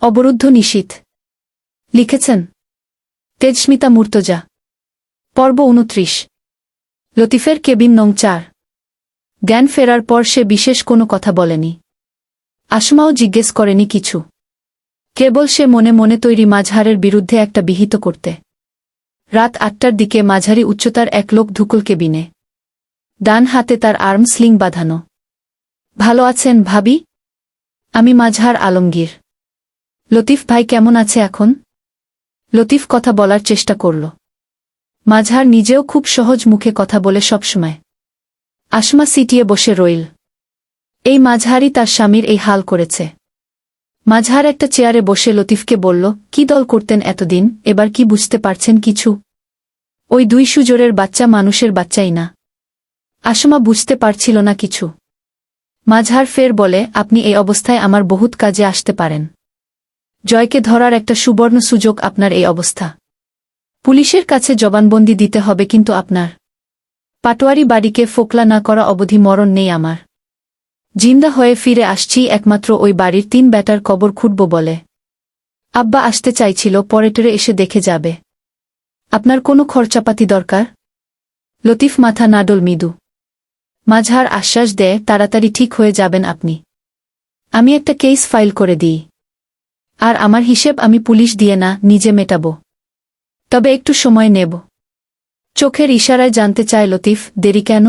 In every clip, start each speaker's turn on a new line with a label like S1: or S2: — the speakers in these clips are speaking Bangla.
S1: অবরুদ্ধ নিশীথ। লিখেছেন তেজস্মিতা মুর্তজা। পর্ব ২৯। লতিফের কেবিন নং ৪। জ্ঞান ফেরার পর সে বিশেষ কোনো কথা বলেনি। আসমাও জিজ্ঞেস করেনি কিছু। কেবল সে মনে মনে তৈরি মাঝহারের বিরুদ্ধে একটা বিহিত করতে। রাত ৮টার দিকে মাঝারি উচ্চতার এক লোক ঢুকল কেবিনে। ডান হাতে তার আর্ম স্লিং বাঁধানো। ভালো আছেন ভাবি? আমি মাঝহার আলমগীর। লতিফ ভাই কেমন আছে এখন? লতিফ কথা বলার চেষ্টা করল। মাঝহার নিজেও খুব সহজ মুখে কথা বলে সবসময়। আসমা সিটিয়ে বসে রইল। এই মাঝহারই তার স্বামীর এই হাল করেছে। মাঝহার একটা চেয়ারে বসে লতিফকে বলল, কি দল করতেন এতদিন, এবার কি বুঝতে পারছেন কিছু? ওই ২ সুজোরের বাচ্চা মানুষের বাচ্চাই না। আসমা বুঝতে পারছিল না কিছু। মাঝহার ফের বলে, আপনি এই অবস্থায় আমার বহুত কাজে আসতে পারেন। জয়কে ধরার একটা সুবর্ণ সুযোগ আপনার এই অবস্থা। পুলিশের কাছে জবানবন্দি দিতে হবে, কিন্তু আপনার পাটোয়ারি বাড়িকে ফোকলা না করা অবধি মরণ নেই আমার। জিন্দা হয়ে ফিরে আসছি একমাত্র ওই বাড়ির ৩ ব্যাটার কবর খুঁড়ব বলে। আব্বা আসতে চাইছিল, পরেটরে এসে দেখে যাবে। আপনার কোনো খরচাপাতি দরকার? লতিফ মাথা নাড়ল মৃদু। মাঝহার আশ্বাস দেয়, তাড়াতাড়ি ঠিক হয়ে যাবেন আপনি। আমি একটা কেস ফাইল করে দিই। আর আমার হিসেব আমি পুলিশ দিয়ে না, নিজে মেটাব। তবে একটু সময় নেব। চোখের ইশারায় জানতে চায় লতিফ, দেরি কেন?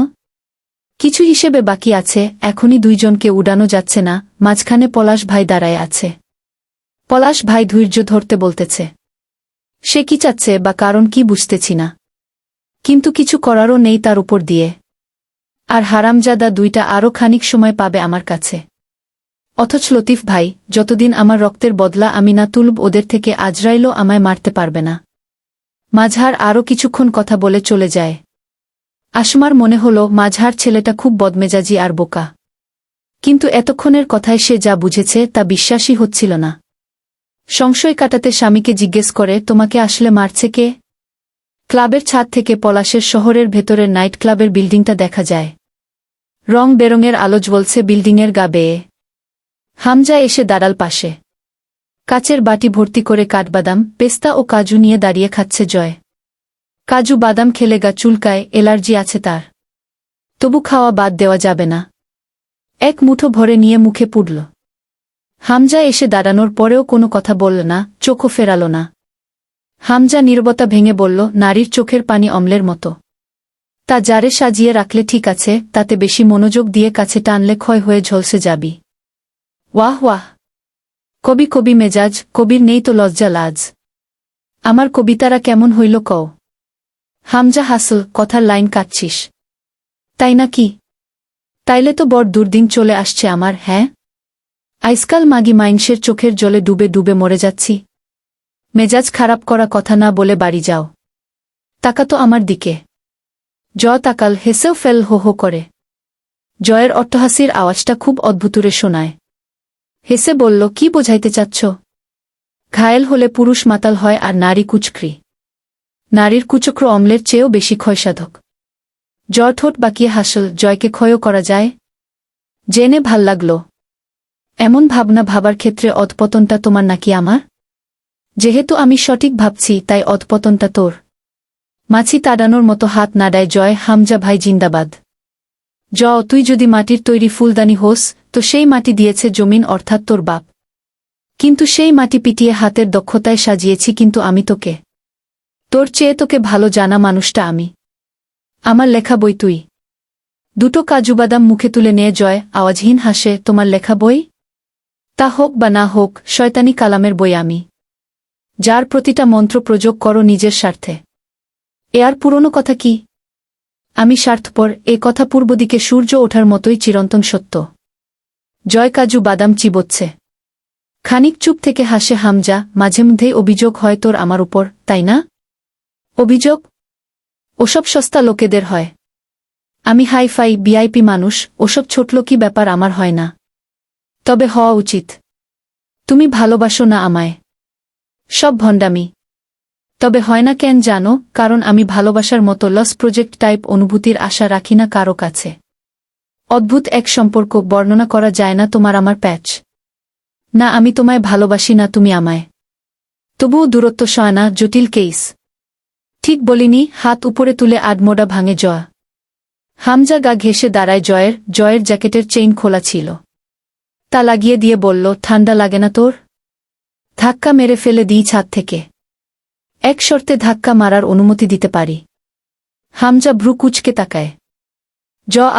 S1: কিছু হিসেবে বাকি আছে, এখনই ২ জনকে উড়ানো যাচ্ছে না। মাঝখানে পলাশ ভাই দাঁড়ায় আছে। পলাশ ভাই ধৈর্য ধরতে বলতেছে। সে কি চাচ্ছে বা কারণ কি বুঝতেছি না, কিন্তু কিছু করারও নেই তার উপর দিয়ে। আর হারামজাদা ২টা আরও খানিক সময় পাবে আমার কাছে। অথচ লতিফ ভাই, যতদিন আমার রক্তের বদলা আমি না তুলব ওদের থেকে আজরাইলও আমায় মারতে পারবে না। মাঝহার আরও কিছুক্ষণ কথা বলে চলে যায়। আসমার মনে হল মাঝহার ছেলেটা খুব বদমেজাজি আর বোকা। কিন্তু এতক্ষণের কথায় সে যা বুঝেছে তা বিশ্বাসই হচ্ছিল না। সংশয় কাটাতে স্বামীকে জিজ্ঞেস করে, তোমাকে আসলে মারছে কে? ক্লাবের ছাদ থেকে পলাশের শহরের ভেতরের নাইট ক্লাবের বিল্ডিংটা দেখা যায়। রং বেরঙের আলো জ্বলছে বিল্ডিংয়ের গা বেয়ে। হামজা এসে দাঁড়াল পাশে। কাচের বাটি ভর্তি করে কাঠবাদাম, পেস্তা ও কাজু নিয়ে দাঁড়িয়ে খাচ্ছে জয়। কাজু বাদাম খেলে গা চুলকায়, এলার্জি আছে তার। তবু খাওয়া বাদ দেওয়া যাবে না। এক মুঠো ভরে নিয়ে মুখে পুড়ল। হামজা এসে দাঁড়ানোর পরেও কোনো কথা বলল না, চোখও ফেরাল না। হামজা নীরবতা ভেঙে বলল, নারীর চোখের পানি অম্লের মতো। তা জারে সাজিয়ে রাখলে ঠিক আছে, তাতে বেশি মনোযোগ দিয়ে কাছে টানলে ক্ষয় হয়ে ঝলসে যাবি। ওয়াহ ওয়াহ, কবি কবি মেজাজ, কবির নেই তো লজ্জা লাজ। আমার কবিতারা কেমন হইল কও? হামজা হাসল, কথার লাইন কাটছিস তাই না কি? তাইলে তো বড় দুর্দিন চলে আসছে আমার। হ্যাঁ, আইসকাল মাগি মাইনসের চোখের জলে ডুবে ডুবে মরে যাচ্ছি। মেজাজ খারাপ করা কথা না বলে বাড়ি যাও। তাকা তো আমার দিকে। জয় তাকাল, হেসেও ফেল হো হো করে। জয়ের অট্টহাসির আওয়াজটা খুব অদ্ভুতুরে শোনায়। হেসে বলল, কি বোঝাইতে চাচ্ছ? ঘায়েল হলে পুরুষ মাতাল হয় আর নারী কুচক্রি। নারীর কুচক্র অম্লের চেয়েও বেশি ক্ষয়সাধক। জয় ঠোঁট বাকিয়ে হাসল, জয়কে ক্ষয়ও করা যায়? জেনে ভাল লাগল। এমন ভাবনা ভাবার ক্ষেত্রে অধপতনটা তোমার নাকি আমার? যেহেতু আমি সঠিক ভাবছি তাই অধপতনটা তোর। মাছি তাড়ানোর মতো হাত নাড়ায় জয়। হামজা ভাই জিন্দাবাদ। তুই যদি মাটির তৈরি ফুলদানি হোস, তো সেই মাটি দিয়েছে জমিন অর্থাৎ তোর বাপ। কিন্তু সেই মাটি পিটিয়ে হাতের দক্ষতায় সাজিয়েছি কিন্তু আমি তোকে। তোর চেয়ে তোকে ভালো জানা মানুষটা আমি। আমার লেখা বই তুই। 2টো কাজুবাদাম মুখে তুলে নিয়ে জয় আওয়াজহীন হাসে, তোমার লেখা বই? তা হোক বা না হোক, শয়তানি কালামের বই আমি। যার প্রতিটা মন্ত্র প্রযোগ করো নিজের স্বার্থে। এ আর পুরনো কথা কি? আমি স্বার্থপর, এ কথা পূর্ব দিকে সূর্য ওঠার মতোই চিরন্তন সত্য। জয় কাজু বাদাম চিবোচ্ছে। খানিক চুপ থেকে হাসে হামজা, মাঝে মধ্যেই অভিযোগ হয় তোর আমার উপর, তাই না? অভিযোগ? ওসব সস্তা লোকেদের হয়। আমি হাইফাই ভিআইপি মানুষ, ওসব ছোটলোকি ব্যাপার আমার হয় না। তবে হওয়া উচিত। তুমি ভালোবাসো না আমায়। সব ভণ্ডামি। তবে হয় না কেন জানো? কারণ আমি ভালোবাসার মতো লস প্রজেক্ট টাইপ অনুভূতির আশা রাখি না কারো কাছে। অদ্ভুত এক সম্পর্ক, বর্ণনা করা যায় না তোমার আমার প্যাচ। না, আমি তোমায় ভালোবাসি না, তুমি আমায়। তবুও দূরত্ব সয় না, জটিল কেস। ঠিক বলিনি? হাত উপরে তুলে আডমোড়া ভাঙে জয়া। হামজা গা ঘেঁষে দাঁড়ায়। জয়ের জ্যাকেটের চেইন খোলা ছিল। তা লাগিয়ে দিয়ে বলল, ঠান্ডা লাগে না তোর? ধাক্কা মেরে ফেলে দিই ছাদ থেকে। এক শর্তে ধাক্কা মারার অনুমতি দিতে পারি। হামজা ভ্রু কুঁচকে তাকায়।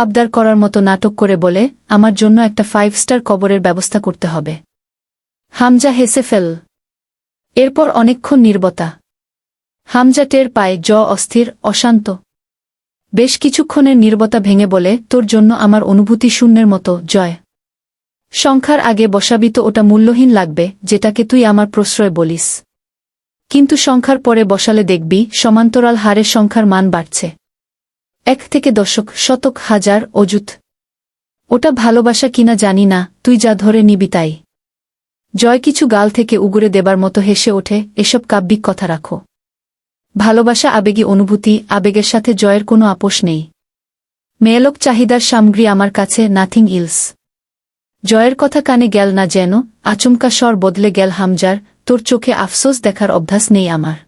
S1: আবদার করার মতো নাটক করে বলে, আমার জন্য একটা 5 স্টার কবরের ব্যবস্থা করতে হবে। হামজা হেসে ফেল। এরপর অনেকক্ষণ নীরবতা। হামজা টের পায় অস্থির, অশান্ত। বেশ কিছুক্ষণের নীরবতা ভেঙে বলে, তোর জন্য আমার অনুভূতি শূন্যের মতো। জয়, সংখ্যার আগে বসাবি তো ওটা মূল্যহীন লাগবে, যেটাকে তুই আমার প্রশ্রয় বলিস। কিন্তু সংখ্যার পরে বসালে দেখবি সমান্তরাল হারে সংখ্যার মান বাড়ছে। 1 থেকে দশক, শতক, হাজার, অযুত। ওটা ভালোবাসা কিনা জানি না, তুই যা ধরে নিবি তাই। জয় কিছু গাল থেকে উগুরে দেবার মতো হেসে ওঠে, এসব কাব্যিক কথা রাখো। ভালোবাসা আবেগী অনুভূতি, আবেগের সাথে জয়ের কোনো আপোষ নেই। মেয়েলোক চাহিদার সামগ্রী আমার কাছে, নাথিং ইলস। জয়ের কথা কানে গেল না যেন, আচমকা স্বর বদলে গেল হামজার, তোর চোখে আফসোস দেখার অভ্যাস নেই আমার।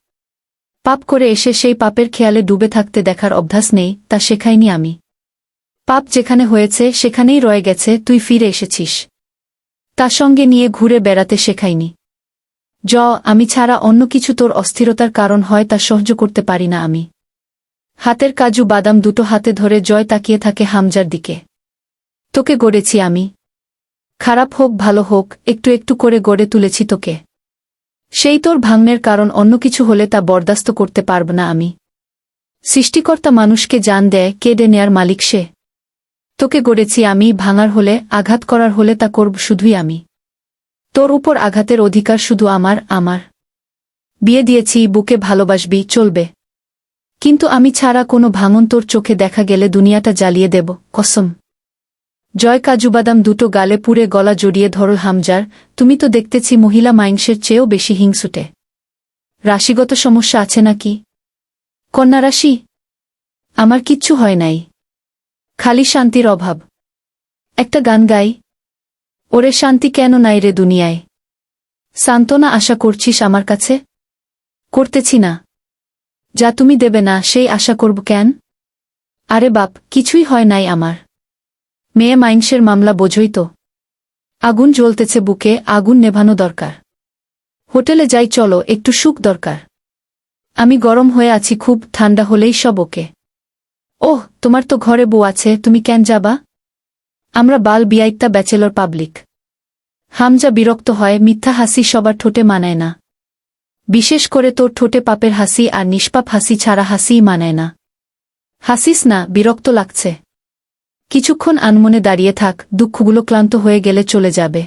S1: পাপ করে এসে সেই পাপের খেয়ালে ডুবে থাকতে দেখার অভ্যাস নেই, তা শেখাইনি আমি। পাপ যেখানে হয়েছে সেখানেই রয়ে গেছে, তুই ফিরে এসেছিস। তার সঙ্গে নিয়ে ঘুরে বেড়াতে শেখাইনি। আমি ছাড়া অন্য কিছু তোর অস্থিরতার কারণ হয়, তা সহ্য করতে পারি না আমি। হাতের কাজু বাদাম দুটো হাতে ধরে জয় তাকিয়ে থাকে হামজার দিকে। তোকে গড়েছি আমি। খারাপ হোক ভালো হোক, একটু একটু করে গড়ে তুলেছি তোকে। সেই তোর ভাঙনের কারণ অন্য কিছু হলে তা বরদাস্ত করতে পারব না আমি। সৃষ্টিকর্তা মানুষকে জান দেয়, কেড়ে নেয়ার মালিক সে। তোকে গড়েছি আমি, ভাঙার হলে, আঘাত করার হলে তা করব শুধুই আমি। তোর উপর আঘাতের অধিকার শুধু আমার। বিয়ে দিয়েছি, বুকে ভালোবাসবি, চলবে। কিন্তু আমি ছাড়া কোনো ভাঙন তোর চোখে দেখা গেলে দুনিয়াটা জ্বালিয়ে দেব, কসম। জয় কাজুবাদাম দুটো গালে পুড়ে গলা জড়িয়ে ধরল হামজার, তুমি তো দেখতেছি মহিলা মাইন্সের চেয়েও বেশি হিংসুটে। রাশিগত সমস্যা আছে নাকি? কন্যা রাশি? আমার কিচ্ছু হয় নাই। খালি শান্তির অভাব। একটা গান গাই? ওরে শান্তি কেন নাই রে দুনিয়ায়? সান্ত্বনা আশা করছিস আমার কাছে? করতেছি না। যা তুমি দেবে না সেই আশা করব কেন? আরে বাপ, কিছুই হয় নাই আমার। মেয়ে মাইন্সের মামলা বোঝই তো। আগুন জ্বলতেছে বুকে, আগুন নেভানো দরকার। হোটেলে যাই চলো, একটু সুখ দরকার। আমি গরম হয়ে আছি খুব, ঠান্ডা হলেই সব ওকে। ওহ, তোমার তো ঘরে বউ আছে, তুমি কেন যাবা? আমরা বাল বিয়াইত্তা ব্যাচেলর পাবলিক। হামজা বিরক্ত হয়, মিথ্যা হাসি সবার ঠোঁটে মানায় না। বিশেষ করে তোর ঠোঁটে পাপের হাসি আর নিষ্পাপ হাসি ছাড়া হাসিই মানায় না। হাসিস না, বিরক্ত লাগছে। কিছুক্ষণ আনমনে দাঁড়িয়ে থাক, দুঃখগুলো ক্লান্ত হয়ে গেলে চলে যাবে।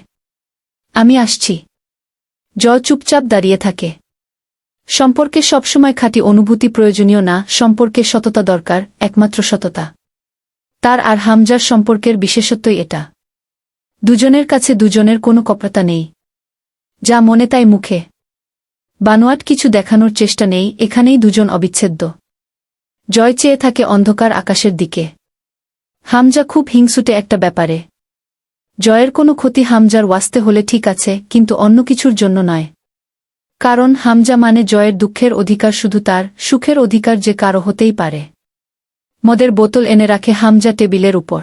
S1: আমি আসছি। জয় চুপচাপ দাঁড়িয়ে থাকে। সম্পর্কে সবসময় খাঁটি অনুভূতি প্রয়োজনীয় না, সম্পর্কে সততা দরকার, একমাত্র সততা। তার আর হামজার সম্পর্কের বিশেষত্বই এটা। দুজনের কাছে দুজনের কোনো কপটতা নেই। যা মনে তাই মুখে। বানোয়াট কিছু দেখানোর চেষ্টা নেই, এখানেই দুজন অবিচ্ছেদ্য। জয় চেয়ে থাকে অন্ধকার আকাশের দিকে। হামজা খুব হিংসুটে একটা ব্যাপারে। জয়ের কোনো ক্ষতি হামজার ওয়াস্তে হলে ঠিক আছে, কিন্তু অন্য কিছুর জন্য নয়। কারণ হামজা মানে জয়ের দুঃখের অধিকার শুধু তার, সুখের অধিকার যে কারো হতেই পারে। মদের বোতল এনে রাখে হামজা টেবিলের উপর।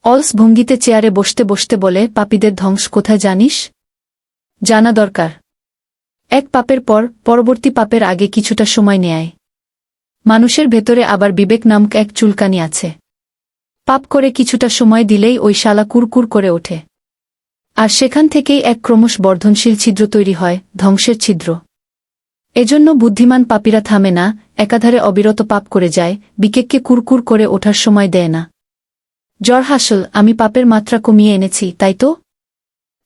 S1: অলস ভঙ্গিতে চেয়ারে বসতে বসতে বলে, পাপীদের ধ্বংস কোথায় জানিস? জানা দরকার। এক পাপের পর পরবর্তী পাপের আগে কিছুটা সময় নেয়। মানুষের ভেতরে আবার বিবেক নামক এক চুলকানি আছে। পাপ করে কিছুটা সময় দিলেই ওই শালা কুরকুর করে ওঠে। আর সেখান থেকেই এক ক্রমশ বর্ধনশীল ছিদ্র তৈরি হয়, ধ্বংসের ছিদ্র। এজন্য বুদ্ধিমান পাপীরা থামে না, একাধারে অবিরত পাপ করে যায়, বিকেককে কুরকুর করে ওঠার সময় দেয় না। জ্বর হাসল, আমি পাপের মাত্রা কমিয়ে এনেছি, তাই তো?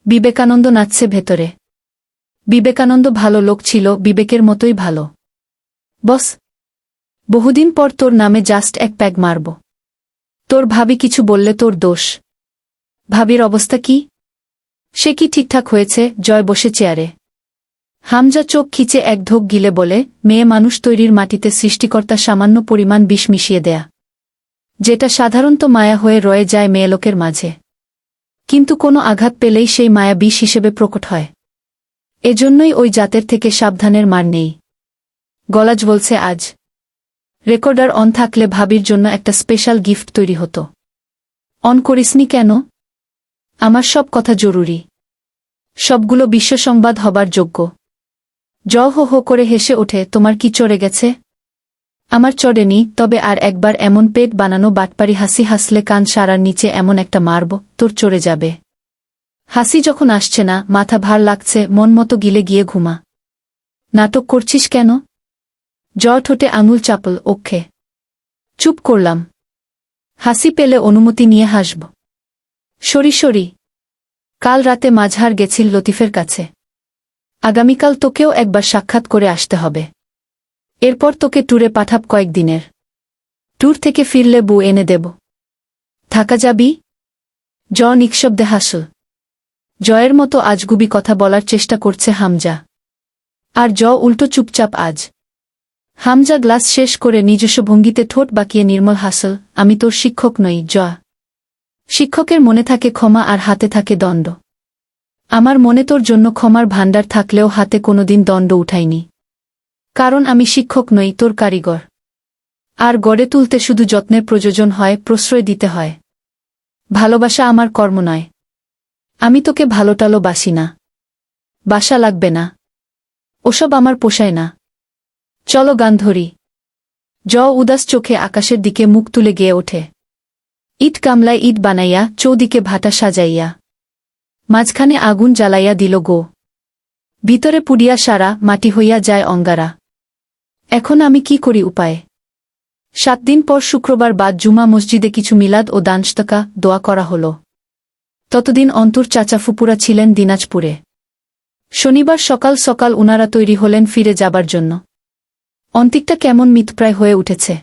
S1: বিবেকানন্দ নাচছে ভেতরে। বিবেকানন্দ ভালো লোক ছিল, বিবেকের মতোই ভালো। বস, বহুদিন পর তোর নামে জাস্ট এক প্যাগ মারব। তোর ভাবি কিছু বললে তোর দোষ। ভাবির অবস্থা কি? সে কি ঠিকঠাক হয়েছে? জয় বসে চেয়ারে। হামজা চোখ খিচে এক ঢোক গিলে বলে, মেয়ে মানুষ তৈরির মাটিতে সৃষ্টিকর্তা সামান্য পরিমাণ বিষ মিশিয়ে দেয়া, যেটা সাধারণত মায়া হয়ে রয়ে যায় মেয়েলোকের মাঝে। কিন্তু কোনো আঘাত পেলেই সেই মায়া বিষ হিসেবে প্রকট হয়। এজন্যই ওই জাতের থেকে সাবধানের মার নেই। গলাজ বলছে আজ রেকর্ডার অন থাকলে ভাবির জন্য একটা স্পেশাল গিফট তৈরি হতো। অন করিসনি কেন? আমার সব কথা জরুরি, সবগুলো বিশ্ব সংবাদ হবার যোগ্য। হো হো করে হেসে ওঠে। তোমার কি চড়ে গেছে? আমার চড়েনি, তবে আর একবার এমন পেট বানানো বাটপারি হাসি হাসলে কান সারার নিচে এমন একটা মারব, তোর চড়ে যাবে। হাসি যখন আসছে না, মাথা ভার লাগছে, মন মতো গিলে গিয়ে ঘুমা। নাটক করছিস কেন? ঠোঁটে আঙুল চাপল, ওকে। চুপ করলাম। হাসি পেলে অনুমতি নিয়ে হাসব। সরি। কাল রাতে মাঝহার গেছিল লতিফের কাছে। আগামীকাল তোকেও একবার সাক্ষাৎ করে আসতে হবে। এরপর তোকে ট্যুরে পাঠাব কয়েকদিনের। ট্যুর থেকে ফিরলে বউ এনে দেব। থাকা যাবি? নিঃশব্দে হাসল। জয়ের মতো আজগুবি কথা বলার চেষ্টা করছে হামজা। আর উল্টো চুপচাপ আজ। হামজা গ্লাস শেষ করে নিজস্ব ভঙ্গিতে ঠোঁট বাঁকিয়ে নির্মল হাসল। আমি তোর শিক্ষক নই, শিক্ষকের মনে থাকে ক্ষমা আর হাতে থাকে দণ্ড। আমার মনে তোর জন্য ক্ষমার ভাণ্ডার থাকলেও হাতে কোনোদিন দণ্ড উঠাইনি। কারণ আমি শিক্ষক নই, তোর কারিগর। আর গড়ে তুলতে শুধু যত্নের প্রয়োজন হয়, প্রশ্রয় দিতে হয়। ভালোবাসা আমার কর্ম নয়। আমি তোকে ভালোটালো বাসি না। বাসা লাগবে না, ওসব আমার পোষায় না। চলো গান ধরি। উদাস চোখে আকাশের দিকে মুখ তুলে গেয়ে ওঠে। ইট কামলায় ইট বানাইয়া, চৌদিকে ভাটা সাজাইয়া, মাঝখানে আগুন জ্বালাইয়া দিল গো। ভিতরে পুড়িয়া সারা, মাটি হইয়া যায় অঙ্গারা। এখন আমি কি করি উপায়? 7 দিন পর শুক্রবার বাদ জুমা মসজিদে কিছু মিলাদ ও দানস্তকা দোয়া করা হল। ততদিন অন্তর চাচা ফুপুরা ছিলেন দিনাজপুরে। শনিবার সকাল সকাল উনারা তৈরি হলেন ফিরে যাবার জন্য। অন্তিকটা কেমন মিতপ্রায় হয়ে উঠেছে।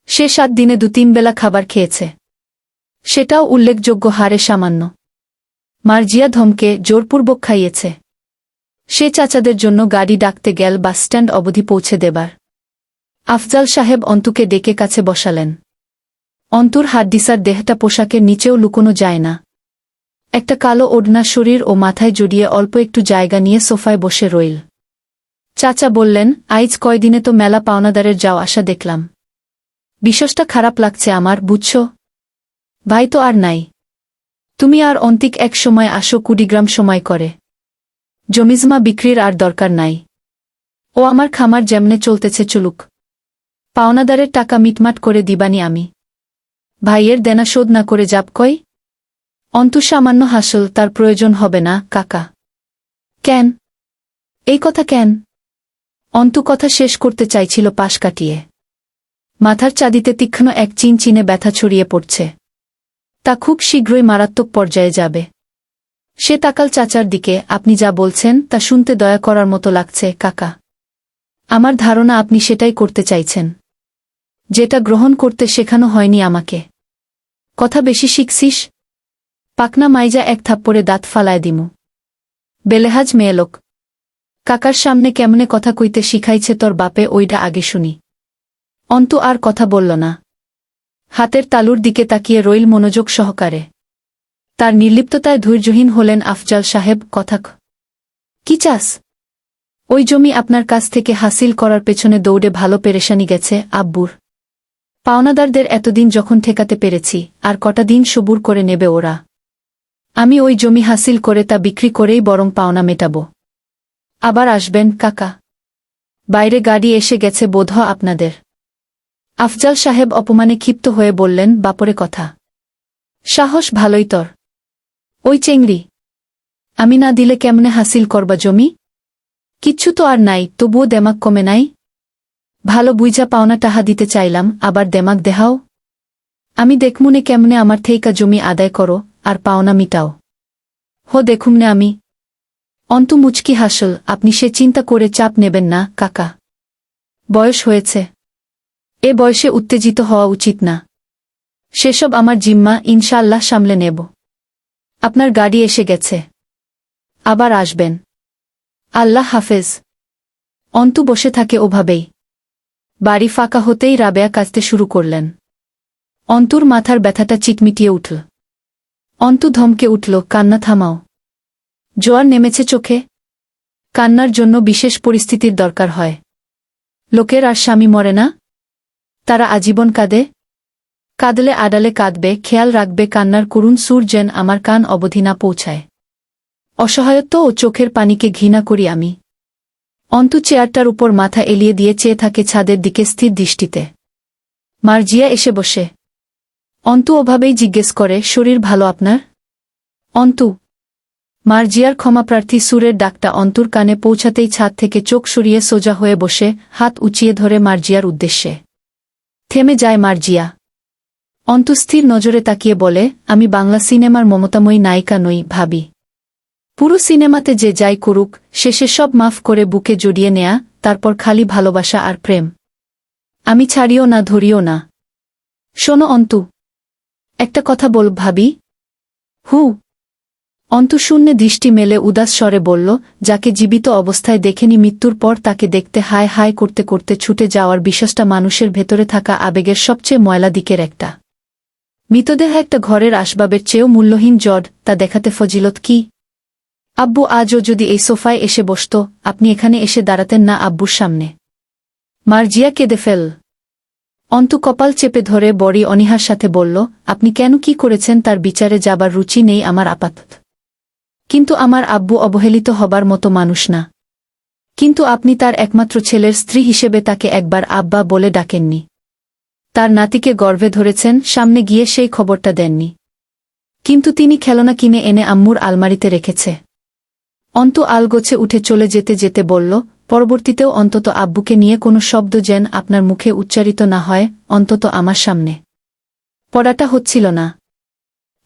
S1: সে 7 দিনে 2-3 বেলা খাবার খেয়েছে, সেটাও উল্লেখযোগ্য হারে সামান্য। মার্জিয়া ধমকে জোরপূর্বক খাইয়েছে। সে চাচাদের জন্য গাড়ি ডাকতে গেল বাসস্ট্যান্ড অবধি পৌঁছে দেবার। আফজাল সাহেব অন্তুকে ডেকে কাছে বসালেন। অন্তুর হাড্ডিসার দেহটা পোশাকের নিচেও লুকোনো যায় না। একটা কালো ওড়না শরীর ও মাথায় জড়িয়ে অল্প একটু জায়গা নিয়ে সোফায় বসে রইল। চাচা বললেন, আইজ কয়দিনে তো মেলা পাওনাদারের যাও আসা দেখলাম। বিশেষটা খারাপ লাগছে আমার, বুঝছ? ভাই তো আর নাই। তুমি আর অন্তিক এক সময় আসো, কুড়িগ্রাম সময় করে। জমিজমা বিক্রির আর দরকার নাই। ও আমার খামার যেমনে চলতেছে চলুক। পাওনাদারের টাকা মিটমাট করে দিবানি আমি। ভাইয়ের দেনা শোধ না করে যাব কই? অন্তু সামান্য হাসল। তার প্রয়োজন হবে না কাকা। কেন? এই কথা কেন? অন্তু কথা শেষ করতে চাইছিল পাশ কাটিয়ে। মাথার চাঁদিতে তীক্ষ্ণ এক চিনচিনে ব্যথা ছড়িয়ে পড়ছে। তা খুব শীঘ্রই মারাত্মক পর্যায়ে যাবে। সে তাকাল চাচার দিকে। আপনি যা বলছেন তা শুনতে দয়া করার মতো লাগছে কাকা। আমার ধারণা আপনি সেটাই করতে চাইছেন, যেটা গ্রহণ করতে শেখানো হয়নি আমাকে। কথা বেশি শিখছিস? পাকনা মাইজা এক থাপ্পড়ে দাঁত ফালায় দিমু। বেলেহাজ মেয়েলোক। কাকার সামনে কেমনে কথা কইতে শিখাইছে তোর বাপে, ওইটা আগে শুনি। অন্তু আর কথা বলল না। হাতের তালুর দিকে তাকিয়ে রইল মনোযোগ সহকারে। তার নির্লিপ্ততায় ধৈর্যহীন হলেন আফজাল সাহেব। কি চাস? ওই জমি আপনার কাছ থেকে হাসিল করার পেছনে দৌড়ে ভালো পেরেশানি গেছে আব্বুর। পাওনাদারদের এতদিন যখন ঠেকাতে পেরেছি, আর কটা দিন সবুর করে নেবে ওরা। আমি ওই জমি হাসিল করে তা বিক্রি করেই বরং পাওনা মেটাবো। আবার আসবেন কাকা। বাইরে গাড়ি এসে গেছে বোধহয় আপনাদের। আফজাল সাহেব অপমানে ক্ষিপ্ত হয়ে বললেন, বাপরে কথা। সাহস ভালোই তোর। ওই চেংড়ি। আমি না দিলে কেমনে হাসিল করবা জমি? কিচ্ছু তো আর নাই, তবুও দেমাক কমে নাই। ভালো বুইঝা পাওনা টাহা দিতে চাইলাম, আবার দেমাক দেহাও। আমি দেখমুনে কেমনে আমার থেইকা জমি আদায় করো আর পাওনা মিটাও। দেখুমনে আমি। অন্তু মুচকি হাসল। আপনি সে চিন্তা করে চাপ নেবেন না কাকা। বয়স হয়েছে। এ বয়সে উত্তেজিত হওয়া উচিত না। সেসব আমার জিম্মা, ইনশাআল্লাহ সামলে নেব। আপনার গাড়ি এসে গেছে। আবার আসবেন। আল্লাহ হাফেজ। অন্তু বসে থাকে ওভাবেই। বাড়ি ফাঁকা হতেই রাবেয়া কাঁদতে শুরু করলেন। অন্তুর মাথার ব্যথাটা চিটমিটিয়ে উঠল। অন্তু ধমকে উঠল, কান্না থামাও। জোয়ার নেমেছে চোখে। কান্নার জন্য বিশেষ পরিস্থিতির দরকার হয়। লোকের আর স্বামী মরে না, তারা আজীবন কাঁদে। কাঁদলে আড়ালে কাঁদবে, খেয়াল রাখবে কান্নার করুণ সুর যেন আমার কান অবধি না পৌঁছায়। অসহায়ত্ব ও চোখের পানিকে ঘৃণা করি আমি। অন্তু চেয়ারটার উপর মাথা এলিয়ে দিয়ে চেয়ে থাকে ছাদের দিকে স্থির দৃষ্টিতে। মার্জিয়া এসে বসে। অন্তু ওভাবেই জিজ্ঞেস করে, শরীর ভালো আপনার? অন্তু। মার্জিয়ার ক্ষমাপ্রার্থী সুরের ডাকটা অন্তুর কানে পৌঁছাতেই ছাদ থেকে চোখ সরিয়ে সোজা হয়ে বসে হাত উঁচিয়ে ধরে মার্জিয়ার উদ্দেশ্যে। থেমে যায় মার্জিয়া। অন্তু স্থির নজরে তাকিয়ে বলে, আমি বাংলা সিনেমার মমতাময়ী নায়িকা নই ভাবি। পুরো সিনেমাতে যে যাই করুক, শেষে সব মাফ করে বুকে জড়িয়ে নেয়া, তারপর খালি ভালোবাসা আর প্রেম। আমি ছাড়িও না, ধরিও না। শোনো অন্তু, একটা কথা বল ভাবি। হু। অন্তু শূন্যে দৃষ্টি মেলে উদাস স্বরে বলল, যাকে জীবিত অবস্থায় দেখেনি মৃত্যুর পর তাকে দেখতে হায় হায় করতে করতে ছুটে যাওয়ার বিশ্বাসটা মানুষের ভেতরে থাকা আবেগের সবচেয়ে ময়লা দিকের একটা। মৃতদেহ একটা ঘরের আসবাবের চেয়েও মূল্যহীন জড, তা দেখাতে ফজিলত কি? আব্বু আজও যদি এই সোফায় এসে বসত, আপনি এখানে এসে দাঁড়াতেন না আব্বুর সামনে। মার্জিয়া কেঁদে ফেল। অন্তু কপাল চেপে ধরে বড়ি অনীহার সাথে বলল, আপনি কেন কি করেছেন তার বিচারে যাবার রুচি নেই আমার আপাতত। কিন্তু আমার আব্বু অবহেলিত হবার মতো মানুষ না। কিন্তু আপনি তার একমাত্র ছেলের স্ত্রী হিসেবে তাকে একবার আব্বা বলে ডাকেননি। তার নাতিকে গর্ভে ধরেছেন, সামনে গিয়ে সেই খবরটা দেননি। কিন্তু তিনি খেলনা কিনে এনে আম্মুর আলমারিতে রেখেছে। অন্তু আলগোছে উঠে চলে যেতে যেতে বলল, পরবর্তীতেও অন্তত আব্বুকে নিয়ে কোনো শব্দ যেন আপনার মুখে উচ্চারিত না হয়, অন্তত আমার সামনে। পড়াটা হচ্ছিল না।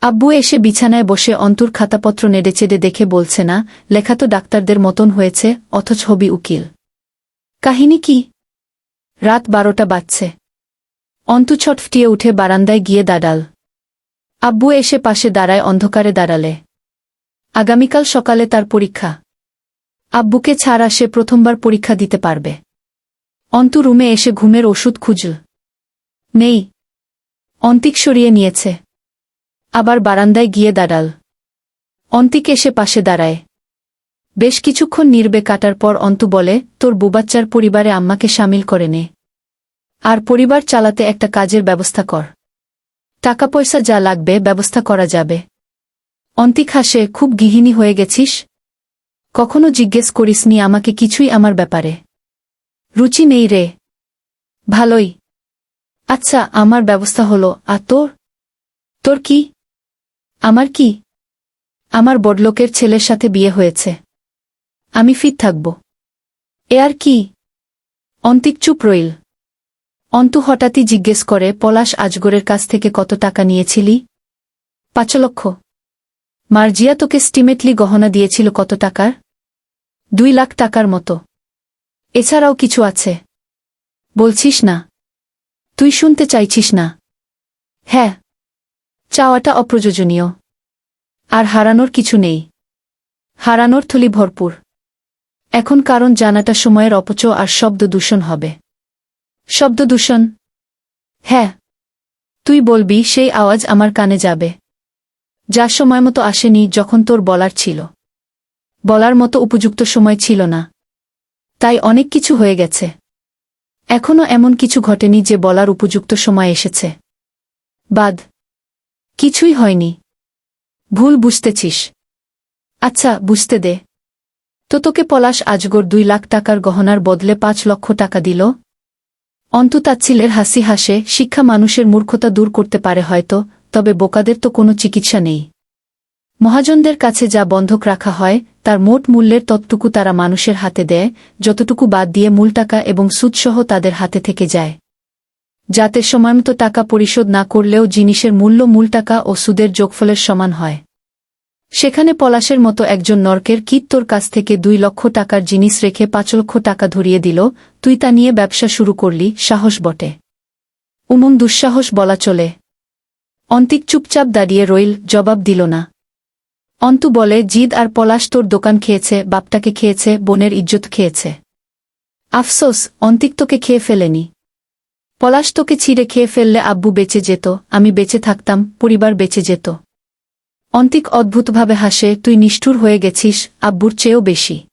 S1: আব্বু এসে বিছানায় বসে অন্তুর খাতাপত্র নেড়েচেড়ে দেখে বলছে, না, লেখা তো ডাক্তারদের মতন হয়েছে, অথচ হবি উকিল। কাহিনী কি? রাত 12টা বাজছে। অন্তু ছটফটিয়ে উঠে বারান্দায় গিয়ে দাঁড়াল। আব্বু এসে পাশে দাঁড়ায় অন্ধকারে দাঁড়ালে। আগামীকাল সকালে তার পরীক্ষা। আব্বুকে ছাড়া সে প্রথমবার পরীক্ষা দিতে পারবে। অন্তু রুমে এসে ঘুমের ওষুধ খুঁজল। নেই। অন্তিক সরিয়ে নিয়েছে। আবার বারান্দায় গিয়ে দাঁড়াল। অন্তিক এসে পাশে দাঁড়ায়। বেশ কিছুক্ষণ নির্বে কাটার পর অন্তু বলে, তোর বুবাচ্চার পরিবারে আম্মাকে সামিল করে নে। আর পরিবার চালাতে একটা কাজের ব্যবস্থা কর। টাকা পয়সা যা লাগবে ব্যবস্থা করা যাবে। অন্তিক হাসে, খুব গৃহিণী হয়ে গেছিস? কখনো জিজ্ঞেস করিসনি আমাকে কিছুই আমার ব্যাপারে? রুচি নেই রে। ভালোই। আচ্ছা, আমার ব্যবস্থা হলো, আর তোর? তোর কি? আমার কি? আমার বড়লোকের ছেলের সাথে বিয়ে হয়েছে। আমি ফিট থাকব। এ আর কি? অন্তিক চুপ রইল। অন্তু হঠাৎই জিজ্ঞেস করে, পলাশ আজগরের কাছ থেকে কত টাকা নিয়েছিলি? 5 লক্ষ। মার্জিয়া তোকে স্টিমেটলি গহনা দিয়েছিল কত টাকার? 2 লাখ টাকার মতো। এছাড়াও কিছু আছে? বলছিস না? তুই শুনতে চাইছিস না? হ্যাঁ। চাওয়াটা অপ্রয়োজনীয়। আর হারানোর কিছু নেই। হারানোর থলি ভরপুর। এখন কারণ জানাটা সময়ের অপচয় আর শব্দ দূষণ হবে। শব্দ দূষণ? হ্যাঁ। তুই বলবি সেই আওয়াজ আমার কানে যাবে। যা সময়মতো আসেনি, যখন তোর বলার ছিল। বলার মতো উপযুক্ত সময় ছিল না। তাই অনেক কিছু হয়ে গেছে। এখনো এমন কিছু ঘটেনি যে বলার উপযুক্ত সময় এসেছে। বাদ। কিছুই হয়নি। ভুল বুঝতেছিস। আচ্ছা, বুঝতে দে। তো তোকে পলাশ আজগর 2 লাখ টাকার গহনার বদলে 5 লক্ষ টাকা দিল? অন্তু তাচ্ছিলের হাসি হাসে, শিক্ষা মানুষের মূর্খতা দূর করতে পারে হয়তো, তবে বোকাদের তো কোনো চিকিৎসা নেই। মহাজনদের কাছে যা বন্ধক রাখা হয়, তার মোট মূল্যের ততটুকু তারা মানুষের হাতে দেয়, যতটুকু বাদ দিয়ে মূল টাকা এবং সুদসহ তাদের হাতে থেকে যায়। যাতে সময়মতো টাকা পরিশোধ না করলেও জিনিসের মূল্য মূল টাকা ও সুদের যোগফলের সমান হয়। সেখানে পলাশের মতো একজন নরকের কীট তোর কাছ থেকে 2 লক্ষ টাকার জিনিস রেখে 5 লক্ষ টাকা ধরিয়ে দিল, তুই তা নিয়ে ব্যবসা শুরু করলি, সাহস বটে। দুঃসাহস বলা চলে। অন্তিক চুপচাপ দাঁড়িয়ে রইল, জবাব দিল না। অন্তু বলে, জিদ আর পলাশ তোর দোকান খেয়েছে, বাপটাকে খেয়েছে, বোনের ইজ্জত খেয়েছে। আফসোস, অন্তিক তোকে খেয়ে ফেলেনি। পলাশ তোকে ছিঁড়ে খেয়ে ফেললে আব্বু বেঁচে যেত, আমি বেঁচে থাকতাম, পরিবার বেঁচে যেত। অন্তিক অদ্ভুতভাবে হাসে, তুই নিষ্ঠুর হয়ে গেছিস, আব্বুর চেয়েও বেশি।